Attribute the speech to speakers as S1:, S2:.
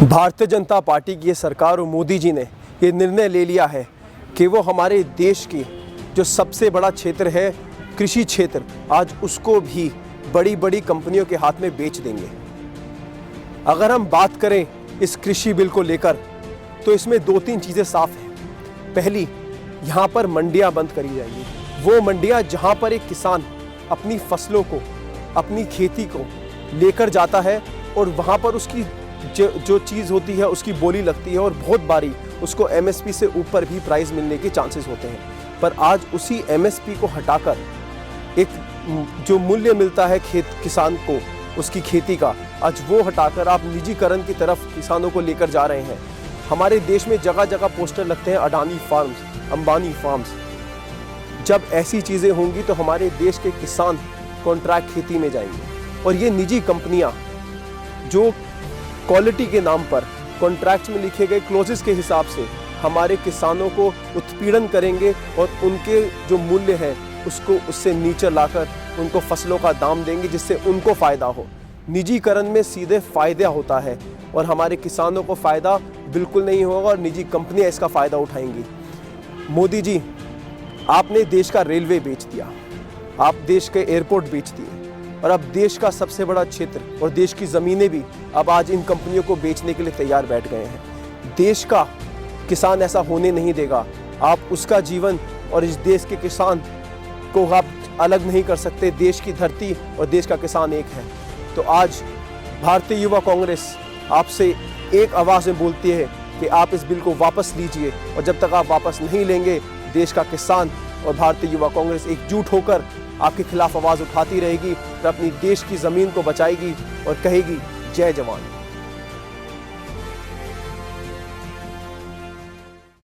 S1: Bharatiya Janata party की ये सरकार और मोदी जी ने ये निर्णय ले लिया है कि वो हमारे देश की जो सबसे बड़ा क्षेत्र है कृषि क्षेत्र, आज उसको भी बड़ी बड़ी कंपनियों के हाथ में बेच देंगे। अगर हम बात करें इस कृषि बिल को लेकर तो इसमें दो तीन चीज़ें साफ हैं। पहली, यहाँ पर मंडियाँ बंद करी जाएंगी। वो मंडियाँ जहाँ पर एक किसान अपनी फसलों को, अपनी खेती को लेकर जाता है और वहाँ पर उसकी जो चीज़ होती है उसकी बोली लगती है और बहुत बारी उसको एमएसपी से ऊपर भी प्राइस मिलने के चांसेस होते हैं। पर आज उसी एमएसपी को हटाकर एक जो मूल्य मिलता है किसान को उसकी खेती का, आज वो हटाकर आप निजीकरण की तरफ किसानों को लेकर जा रहे हैं। हमारे देश में जगह जगह पोस्टर लगते हैं अडानी फार्म्स, अंबानी फार्म्स। जब ऐसी चीज़ें होंगी तो हमारे देश के किसान कॉन्ट्रैक्ट खेती में जाएंगे और ये निजी कंपनियां जो क्वालिटी के नाम पर कॉन्ट्रैक्ट्स में लिखे गए क्लोजेस के हिसाब से हमारे किसानों को उत्पीड़न करेंगे और उनके जो मूल्य है उसको उससे नीचे लाकर उनको फसलों का दाम देंगे जिससे उनको फ़ायदा हो। निजीकरण में सीधे फ़ायदा होता है और हमारे किसानों को फ़ायदा बिल्कुल नहीं होगा और निजी कंपनियां इसका फ़ायदा उठाएंगी। मोदी जी, आपने देश का रेलवे बेच दिया, आप देश के एयरपोर्ट बेच दिए और अब देश का सबसे बड़ा क्षेत्र और देश की ज़मीनें भी अब आज इन कंपनियों को बेचने के लिए तैयार बैठ गए हैं। देश का किसान ऐसा होने नहीं देगा। आप उसका जीवन और इस देश के किसान को आप अलग नहीं कर सकते। देश की धरती और देश का किसान एक है। तो आज भारतीय युवा कांग्रेस आपसे एक आवाज़ में बोलती है कि आप इस बिल को वापस लीजिए और जब तक आप वापस नहीं लेंगे देश का किसान और भारतीय युवा कांग्रेस एकजुट होकर आपके खिलाफ आवाज़ उठाती रहेगी और अपनी देश की ज़मीन को बचाएगी और कहेगी जय जवान।